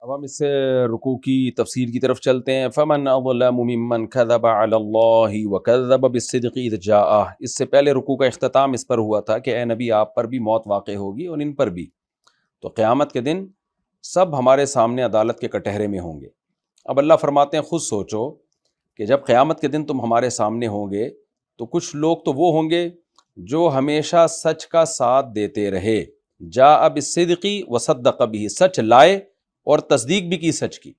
اب ہم اس سے رکوع کی تفسیر کی طرف چلتے ہیں۔ فمن اظلم ممن کذب علی اللہ وکذب بالصدق اذ جاءہ۔ اس سے پہلے رکوع کا اختتام اس پر ہوا تھا کہ اے نبی آپ پر بھی موت واقع ہوگی اور ان پر بھی، تو قیامت کے دن سب ہمارے سامنے عدالت کے کٹہرے میں ہوں گے۔ اب اللہ فرماتے ہیں خود سوچو کہ جب قیامت کے دن تم ہمارے سامنے ہوں گے تو کچھ لوگ تو وہ ہوں گے جو ہمیشہ سچ کا ساتھ دیتے رہے، جاء بالصدق وصدق بہ، سچ لائے اور تصدیق بھی کی سچ کی،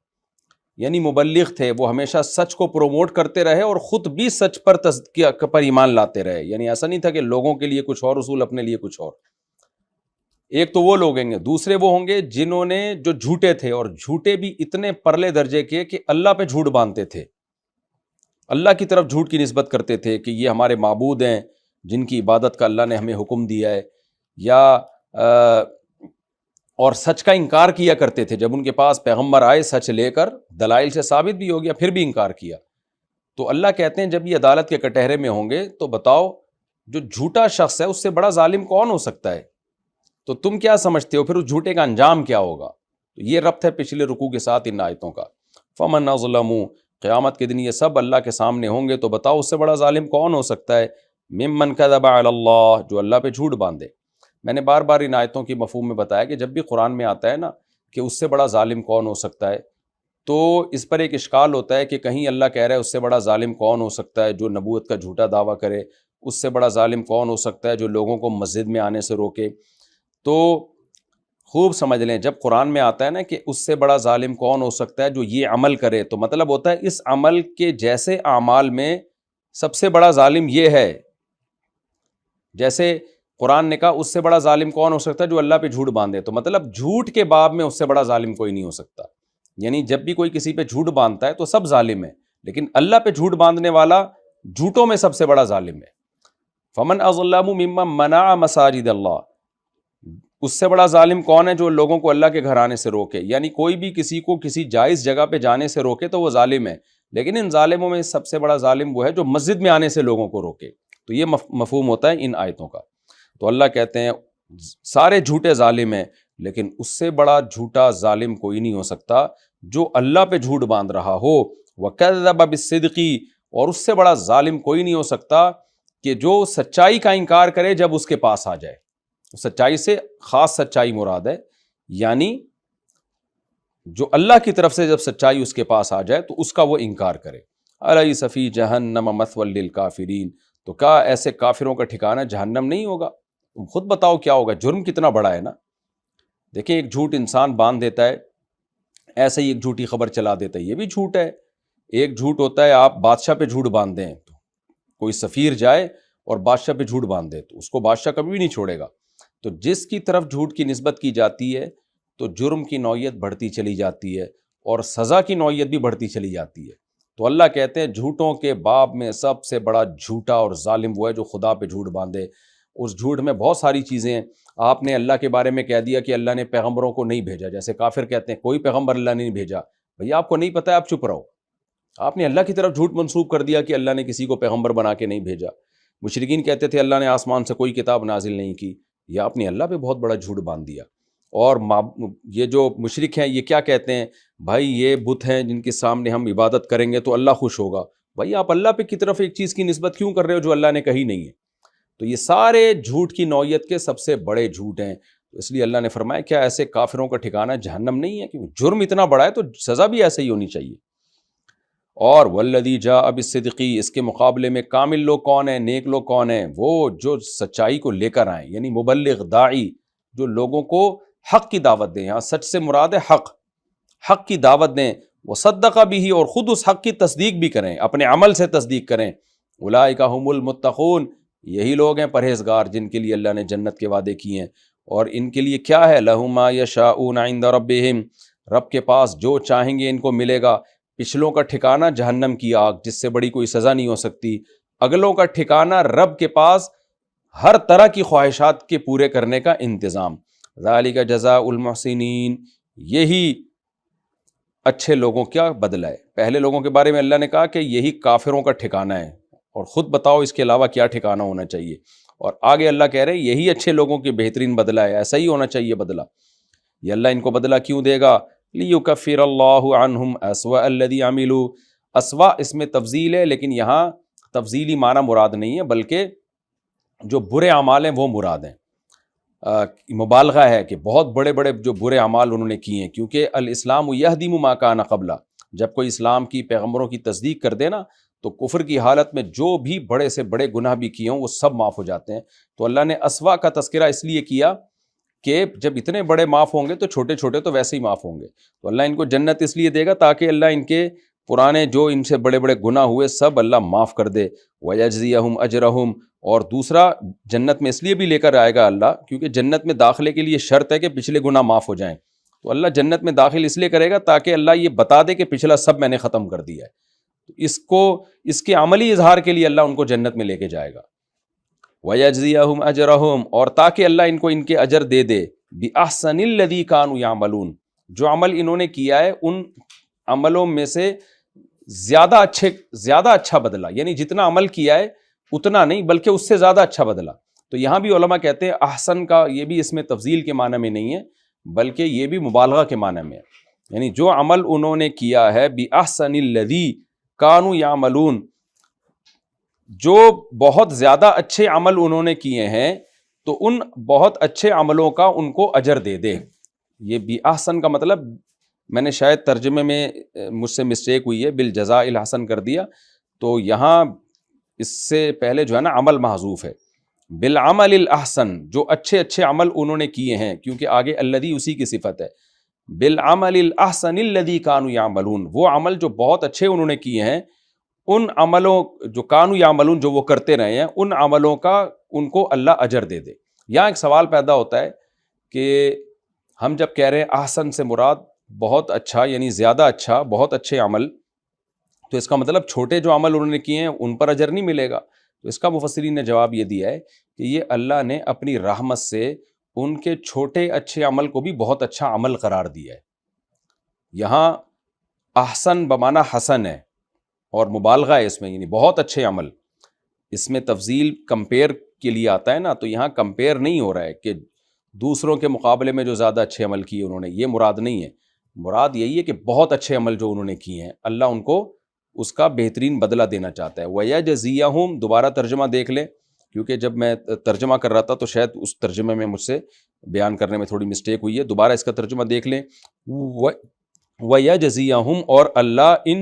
یعنی مبلغ تھے، وہ ہمیشہ سچ کو پروموٹ کرتے رہے اور خود بھی سچ پر ایمان لاتے رہے۔ یعنی ایسا نہیں تھا کہ لوگوں کے لیے کچھ اور رسول، اپنے لیے کچھ اور۔ ایک تو وہ لوگ ہوں گے، دوسرے وہ ہوں گے جنہوں نے جو جھوٹے تھے، اور جھوٹے بھی اتنے پرلے درجے کے کہ اللہ پہ جھوٹ باندھتے تھے، اللہ کی طرف جھوٹ کی نسبت کرتے تھے کہ یہ ہمارے معبود ہیں جن کی عبادت کا اللہ نے ہمیں حکم دیا ہے، یا اور سچ کا انکار کیا کرتے تھے۔ جب ان کے پاس پیغمبر آئے سچ لے کر، دلائل سے ثابت بھی ہو گیا، پھر بھی انکار کیا۔ تو اللہ کہتے ہیں جب یہ عدالت کے کٹہرے میں ہوں گے تو بتاؤ جو جھوٹا شخص ہے اس سے بڑا ظالم کون ہو سکتا ہے؟ تو تم کیا سمجھتے ہو پھر اس جھوٹے کا انجام کیا ہوگا؟ تو یہ ربط ہے پچھلے رکوع کے ساتھ ان آیتوں کا۔ فمن اظلم، قیامت کے دن یہ سب اللہ کے سامنے ہوں گے تو بتاؤ اس سے بڑا ظالم کون ہو سکتا ہے؟ ممن کذب علی اللہ، جو اللہ پہ جھوٹ باندھے۔ میں نے بار بار ان آیتوں کی مفہوم میں بتایا کہ جب بھی قرآن میں آتا ہے نا کہ اس سے بڑا ظالم کون ہو سکتا ہے، تو اس پر ایک اشکال ہوتا ہے کہ کہیں اللہ کہہ رہا ہے اس سے بڑا ظالم کون ہو سکتا ہے جو نبوت کا جھوٹا دعویٰ کرے، اس سے بڑا ظالم کون ہو سکتا ہے جو لوگوں کو مسجد میں آنے سے روکے۔ تو خوب سمجھ لیں جب قرآن میں آتا ہے نا کہ اس سے بڑا ظالم کون ہو سکتا ہے جو یہ عمل کرے، تو مطلب ہوتا ہے اس عمل کے جیسے اعمال میں سب سے بڑا ظالم یہ ہے۔ جیسے قرآن نے کہا اس سے بڑا ظالم کون ہو سکتا ہے جو اللہ پہ جھوٹ باندھے، تو مطلب جھوٹ کے باب میں اس سے بڑا ظالم کوئی نہیں ہو سکتا۔ یعنی جب بھی کوئی کسی پہ جھوٹ باندھتا ہے تو سب ظالم ہے، لیکن اللہ پہ جھوٹ باندھنے والا جھوٹوں میں سب سے بڑا ظالم ہے۔ فمن اظلم ممن منع مساجد اللہ، اس سے بڑا ظالم کون ہے جو لوگوں کو اللہ کے گھر آنے سے روکے؟ یعنی کوئی بھی کسی کو کسی جائز جگہ پہ جانے سے روکے تو وہ ظالم ہے، لیکن ان ظالموں میں سب سے بڑا ظالم وہ ہے جو مسجد میں آنے سے لوگوں کو روکے۔ تو یہ مفہوم ہوتا ہے ان آیتوں کا۔ تو اللہ کہتے ہیں سارے جھوٹے ظالم ہیں، لیکن اس سے بڑا جھوٹا ظالم کوئی نہیں ہو سکتا جو اللہ پہ جھوٹ باندھ رہا ہو۔ وَكَذَّبَ بِالصِّدْقِ، اور اس سے بڑا ظالم کوئی نہیں ہو سکتا کہ جو سچائی کا انکار کرے جب اس کے پاس آ جائے۔ سچائی سے خاص سچائی مراد ہے، یعنی جو اللہ کی طرف سے جب سچائی اس کے پاس آ جائے تو اس کا وہ انکار کرے۔ أَلَيْسَ فِي جَهَنَّمَ مَثْوًى لِّلْكَافِرِينَ، تو کیا ایسے کافروں کا ٹھکانہ جہنم نہیں ہوگا؟ تم خود بتاؤ کیا ہوگا، جرم کتنا بڑا ہے نا۔ دیکھیں ایک جھوٹ انسان باندھ دیتا ہے، ایسے ہی ایک جھوٹی خبر چلا دیتا ہے، یہ بھی جھوٹ ہے۔ ایک جھوٹ ہوتا ہے آپ بادشاہ پہ جھوٹ باندھ دیں، تو کوئی سفیر جائے اور بادشاہ پہ جھوٹ باندھ دے تو اس کو بادشاہ کبھی بھی نہیں چھوڑے گا۔ تو جس کی طرف جھوٹ کی نسبت کی جاتی ہے تو جرم کی نوعیت بڑھتی چلی جاتی ہے اور سزا کی نوعیت بھی بڑھتی چلی جاتی ہے۔ تو اللہ کہتے ہیں جھوٹوں کے باب میں سب سے بڑا جھوٹا اور ظالم وہ ہے جو خدا پہ جھوٹ باندھے۔ اس جھوٹ میں بہت ساری چیزیں ہیں۔ آپ نے اللہ کے بارے میں کہہ دیا کہ اللہ نے پیغمبروں کو نہیں بھیجا، جیسے کافر کہتے ہیں کوئی پیغمبر اللہ نے نہیں بھیجا۔ بھئی آپ کو نہیں پتہ ہے، آپ چپ رہو۔ آپ نے اللہ کی طرف جھوٹ منسوب کر دیا کہ اللہ نے کسی کو پیغمبر بنا کے نہیں بھیجا۔ مشرکین کہتے تھے اللہ نے آسمان سے کوئی کتاب نازل نہیں کی، یا آپ نے اللہ پہ بہت بڑا جھوٹ باندھ دیا۔ اور یہ جو مشرک ہیں یہ کیا کہتے ہیں؟ بھائی یہ بت ہیں جن کے سامنے ہم عبادت کریں گے تو اللہ خوش ہوگا۔ بھائی آپ اللہ پہ کی طرف ایک چیز کی نسبت کیوں کر رہے ہو جو اللہ نے کہی نہیں ہے؟ تو یہ سارے جھوٹ کی نوعیت کے سب سے بڑے جھوٹ ہیں۔ تو اس لیے اللہ نے فرمایا کیا ایسے کافروں کا ٹھکانہ جہنم نہیں ہے؟ کہ جرم اتنا بڑا ہے تو سزا بھی ایسے ہی ہونی چاہیے۔ اور والذی جاء بالصدق، اس کے مقابلے میں کامل لوگ کون ہیں، نیک لوگ کون ہیں؟ وہ جو سچائی کو لے کر آئیں، یعنی مبلغ، داعی، جو لوگوں کو حق کی دعوت دیں۔ یہاں سچ سے مراد ہے حق کی دعوت دیں۔ وصدق بہ، اور خود اس حق کی تصدیق بھی کریں، اپنے عمل سے تصدیق کریں۔ اولئک ھم المتقون، یہی لوگ ہیں پرہیزگار جن کے لیے اللہ نے جنت کے وعدے کیے ہیں۔ اور ان کے لیے کیا ہے؟ لہم ما یشاءون عند ربہم، رب کے پاس جو چاہیں گے ان کو ملے گا۔ پچھلوں کا ٹھکانہ جہنم کی آگ، جس سے بڑی کوئی سزا نہیں ہو سکتی۔ اگلوں کا ٹھکانہ رب کے پاس ہر طرح کی خواہشات کے پورے کرنے کا انتظام۔ ذالک جزاء المحسنین، یہی اچھے لوگوں کا بدلہ ہے۔ پہلے لوگوں کے بارے میں اللہ نے کہا کہ یہی کافروں کا ٹھکانہ ہے، اور خود بتاؤ اس کے علاوہ کیا ٹھکانہ ہونا چاہیے۔ اور آگے اللہ کہہ رہے ہیں یہی اچھے لوگوں کے بہترین بدلہ ہے، ایسا ہی ہونا چاہیے بدلہ۔ یہ اللہ ان کو بدلہ کیوں دے گا؟ لیکفر اللہ عنہم اسوأ الذی عملوا، اسوا اس میں تفضیل ہے، لیکن یہاں تفضیلی معنی مراد نہیں ہے، بلکہ جو برے اعمال ہیں وہ مراد ہیں۔ مبالغہ ہے کہ بہت بڑے بڑے جو برے اعمال انہوں نے کیے ہیں، کیونکہ الاسلام یہدم ما کان قبلہ، جب کوئی اسلام کی پیغمبروں کی تصدیق کر دے نا تو کفر کی حالت میں جو بھی بڑے سے بڑے گناہ بھی کیے ہوں وہ سب معاف ہو جاتے ہیں۔ تو اللہ نے اسوا کا تذکرہ اس لیے کیا کہ جب اتنے بڑے معاف ہوں گے تو چھوٹے چھوٹے تو ویسے ہی معاف ہوں گے، تو اللہ ان کو جنت اس لیے دے گا تاکہ اللہ ان کے پرانے جو ان سے بڑے بڑے گناہ ہوئے سب اللہ معاف کر دے۔ وَيَجْزِيَهُمْ أَجْرَهُمْ، اور دوسرا جنت میں اس لیے بھی لے کر آئے گا اللہ کیونکہ جنت میں داخلے کے لیے شرط ہے کہ پچھلے گناہ معاف ہو جائیں، تو اللہ جنت میں داخل اس لیے کرے گا تاکہ اللہ یہ بتا دے کہ پچھلا سب میں نے ختم کر دیا ہے، اس کے عملی اظہار کے لیے اللہ ان کو جنت میں لے کے جائے گا۔ وَيَجْزِيَهُمْ أَجْرَهُمْ، اور تاکہ اللہ ان کو ان کے اجر دے دے، بِأَحْسَنِ الَّذِي كَانُوا يَعْمَلُونَ، جو عمل انہوں نے کیا ہے ان عملوں میں سے زیادہ اچھا بدلہ، یعنی جتنا عمل کیا ہے اتنا نہیں بلکہ اس سے زیادہ اچھا بدلہ۔ تو یہاں بھی علماء کہتے ہیں احسن کا یہ بھی اس میں تفضیل کے معنی میں نہیں ہے بلکہ یہ بھی مبالغہ کے معنی میں ہے، یعنی جو عمل انہوں نے کیا ہے بِأَحْسَنِ الَّذِي كَانُوا يَعْمَلُونَ، جو بہت زیادہ اچھے عمل انہوں نے کیے ہیں تو ان بہت اچھے عملوں کا ان کو اجر دے دے۔ یہ بِأَحْسَن کا مطلب میں نے شاید ترجمے میں مجھ سے مسٹیک ہوئی ہے، بالجزاء الحسن کر دیا، تو یہاں اس سے پہلے جو ہے نا عمل محذوف ہے، بالعمل الاحسن، جو اچھے عمل انہوں نے کیے ہیں، کیونکہ آگے الذی اسی کی صفت ہے، بالعمل الاحسن الذی کانوا یعملون، وہ عمل جو بہت اچھے انہوں نے کیے ہیں، ان عملوں جو کانوا یعملون جو وہ کرتے رہے ہیں، ان عملوں کا ان کو اللہ اجر دے دے۔ یہاں ایک سوال پیدا ہوتا ہے کہ ہم جب کہہ رہے ہیں احسن سے مراد بہت اچھا، یعنی زیادہ اچھا، بہت اچھے عمل، تو اس کا مطلب چھوٹے جو عمل انہوں نے کیے ہیں ان پر اجر نہیں ملے گا؟ تو اس کا مفسرین نے جواب یہ دیا ہے کہ یہ اللہ نے اپنی رحمت سے ان کے چھوٹے اچھے عمل کو بھی بہت اچھا عمل قرار دیا ہے۔ یہاں احسن بمعنی حسن ہے اور مبالغہ ہے اس میں، یعنی بہت اچھے عمل، اس میں تفضیل کمپیئر کے لیے آتا ہے نا، تو یہاں کمپیئر نہیں ہو رہا ہے کہ دوسروں کے مقابلے میں جو زیادہ اچھے عمل کیے انہوں نے، یہ مراد نہیں ہے، مراد یہی ہے کہ بہت اچھے عمل جو انہوں نے کیے ہیں اللہ ان کو اس کا بہترین بدلہ دینا چاہتا ہے۔ وَيَجْزِيَهُمْ، دوبارہ ترجمہ دیکھ لیں کیونکہ جب میں ترجمہ کر رہا تھا تو شاید اس ترجمے میں مجھ سے بیان کرنے میں تھوڑی مسٹیک ہوئی ہے، دوبارہ اس کا ترجمہ دیکھ لیں۔ وَيَجْزِيَهُمْ، اور اللہ ان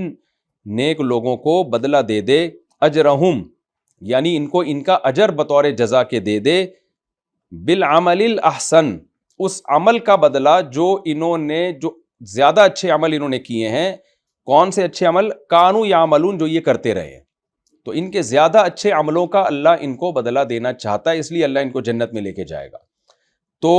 نیک لوگوں کو بدلہ دے دے، اجرہم، یعنی ان کو ان کا اجر بطور جزا کے دے دے، بالعمل الاحسن، اس عمل کا بدلہ جو انہوں نے جو زیادہ اچھے عمل انہوں نے کیے ہیں۔ کون سے اچھے عمل؟ کانوا یعملون، جو یہ کرتے رہے ہیں، تو ان کے زیادہ اچھے عملوں کا اللہ ان کو بدلہ دینا چاہتا ہے، اس لیے اللہ ان کو جنت میں لے کے جائے گا۔ تو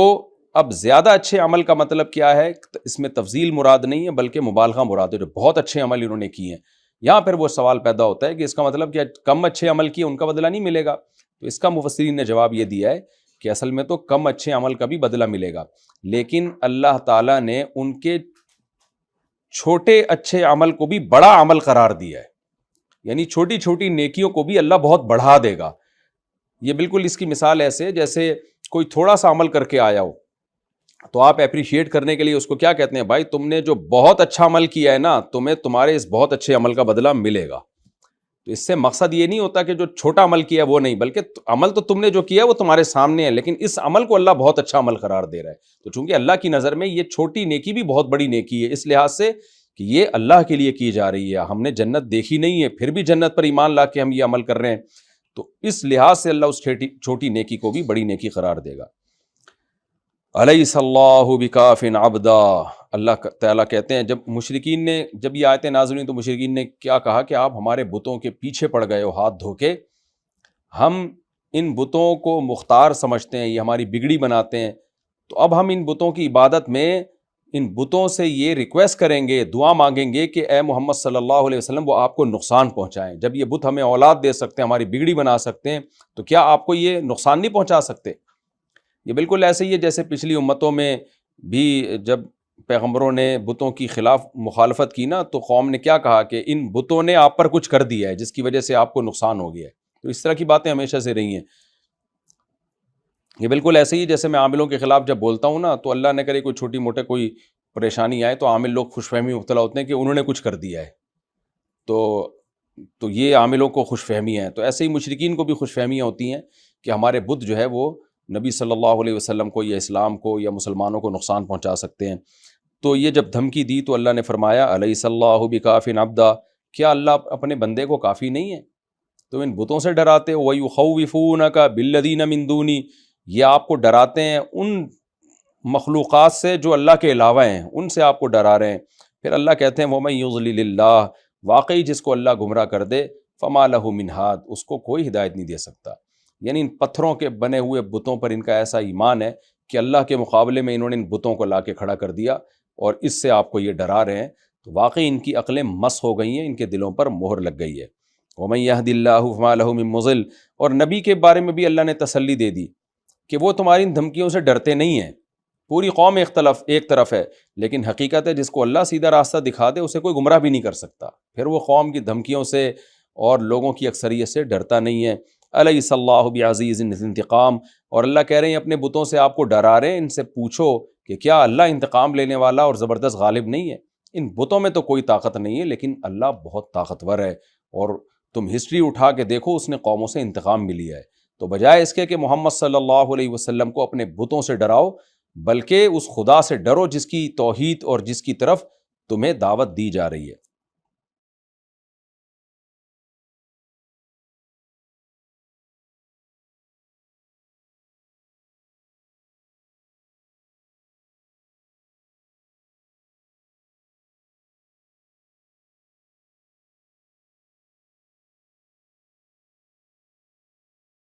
اب زیادہ اچھے عمل کا مطلب کیا ہے؟ اس میں تفضیل مراد نہیں ہے بلکہ مبالغہ مراد ہے، جو بہت اچھے عمل انہوں نے کیے ہیں۔ یہاں پھر وہ سوال پیدا ہوتا ہے کہ اس کا مطلب کیا کم اچھے عمل کیے ان کا بدلہ نہیں ملے گا؟ تو اس کا مفسرین نے جواب یہ دیا ہے کہ اصل میں تو کم اچھے عمل کا بھی بدلہ ملے گا، لیکن اللہ تعالیٰ نے ان کے چھوٹے اچھے عمل کو بھی بڑا عمل قرار دیا ہے، یعنی چھوٹی چھوٹی نیکیوں کو بھی اللہ بہت بڑھا دے گا۔ یہ بالکل اس کی مثال ایسے جیسے کوئی تھوڑا سا عمل کر کے آیا ہو تو آپ اپریشیٹ کرنے کے لیے اس کو کیا کہتے ہیں؟ بھائی تم نے جو بہت اچھا عمل کیا ہے نا، تمہیں تمہارے اس بہت اچھے عمل کا بدلہ ملے گا۔ تو اس سے مقصد یہ نہیں ہوتا کہ جو چھوٹا عمل کیا ہے وہ نہیں، بلکہ عمل تو تم نے جو کیا ہے وہ تمہارے سامنے ہے، لیکن اس عمل کو اللہ بہت اچھا عمل قرار دے رہا ہے۔ تو چونکہ اللہ کی نظر میں یہ چھوٹی نیکی بھی بہت بڑی نیکی ہے، اس لحاظ سے کہ یہ اللہ کے لیے کی جا رہی ہے، ہم نے جنت دیکھی نہیں ہے پھر بھی جنت پر ایمان لا کے ہم یہ عمل کر رہے ہیں، تو اس لحاظ سے اللہ اس چھوٹی نیکی کو بھی بڑی نیکی قرار دے گا۔ الیس اللہ بکاف عبدا، اللہ تعالیٰ کہتے ہیں جب یہ آیتیں نازل ہوئیں تو مشرکین نے کیا کہا کہ آپ ہمارے بتوں کے پیچھے پڑ گئے ہو ہاتھ دھو کے، ہم ان بتوں کو مختار سمجھتے ہیں، یہ ہماری بگڑی بناتے ہیں، تو اب ہم ان بتوں کی عبادت میں ان بتوں سے یہ ریکویسٹ کریں گے، دعا مانگیں گے کہ اے محمد صلی اللہ علیہ وسلم وہ آپ کو نقصان پہنچائیں۔ جب یہ بت ہمیں اولاد دے سکتے ہیں، ہماری بگڑی بنا سکتے ہیں، تو کیا آپ کو یہ نقصان نہیں پہنچا سکتے؟ یہ بالکل ایسے ہی ہے جیسے پچھلی امتوں میں بھی جب پیغمبروں نے بتوں کی خلاف مخالفت کی نا، تو قوم نے کیا کہا کہ ان بتوں نے آپ پر کچھ کر دیا ہے جس کی وجہ سے آپ کو نقصان ہو گیا ہے۔ تو اس طرح کی باتیں ہمیشہ سے رہی ہیں۔ یہ بالکل ایسے ہی جیسے میں عاملوں کے خلاف جب بولتا ہوں نا، تو اللہ نے کرے کوئی چھوٹی موٹے کوئی پریشانی آئے تو عامل لوگ خوش فہمی مبتلا ہوتے ہیں کہ انہوں نے کچھ کر دیا ہے، تو یہ عاملوں کو خوش فہمیاں ہیں. تو ایسے ہی مشرکین کو بھی خوش فہمیاں ہوتی ہیں کہ ہمارے بت جو ہے وہ نبی صلی اللہ علیہ وسلم کو یا اسلام کو یا مسلمانوں کو نقصان پہنچا سکتے ہیں. تو یہ جب دھمکی دی تو اللہ نے فرمایا الیس اللہ بکاف عبدا، کیا اللہ اپنے بندے کو کافی نہیں ہے؟ تو ان بتوں سے ڈراتے ہو. وَيُخَوِّفُونَكَ بِالَّذِينَ مِن دُونِي، یہ آپ کو ڈراتے ہیں ان مخلوقات سے جو اللہ کے علاوہ ہیں، ان سے آپ کو ڈرا رہے ہیں. پھر اللہ کہتے ہیں وَمَن يُضْلِلِ اللَّهُ، واقعی جس کو اللہ گمراہ کر دے فَمَا لَهُ مِنْ هَادٍ، اس کو کوئی ہدایت نہیں دے سکتا. یعنی ان پتھروں کے بنے ہوئے بتوں پر ان کا ایسا ایمان ہے کہ اللہ کے مقابلے میں انہوں نے ان بتوں کو لا کے کھڑا کر دیا اور اس سے آپ کو یہ ڈرا رہے ہیں. تو واقعی ان کی عقلیں مس ہو گئی ہیں، ان کے دلوں پر مہر لگ گئی ہے. وَمَن يَهْدِ اللَّهُ فَمَا لَهُ مِن مُضِلٍّ، اور نبی کے بارے میں بھی اللہ نے تسلی دے دی کہ وہ تمہاری ان دھمکیوں سے ڈرتے نہیں ہیں. پوری قوم ایک طرف ہے، لیکن حقیقت ہے جس کو اللہ سیدھا راستہ دکھا دے اسے کوئی گمراہ بھی نہیں کر سکتا. پھر وہ قوم کی دھمکیوں سے اور لوگوں کی اکثریت سے ڈرتا نہیں ہے. الیس اللہ بعزیز ذی انتقام، اور اللہ کہہ رہے ہیں اپنے بتوں سے آپ کو ڈرا رہے ہیں، ان سے پوچھو کہ کیا اللہ انتقام لینے والا اور زبردست غالب نہیں ہے؟ ان بتوں میں تو کوئی طاقت نہیں ہے، لیکن اللہ بہت طاقتور ہے. اور تم ہسٹری اٹھا کے دیکھو، اس نے قوموں سے انتقام بھی لیا ہے. تو بجائے اس کے کہ محمد صلی اللہ علیہ وسلم کو اپنے بتوں سے ڈراؤ، بلکہ اس خدا سے ڈرو جس کی توحید اور جس کی طرف تمہیں دعوت دی جا رہی ہے.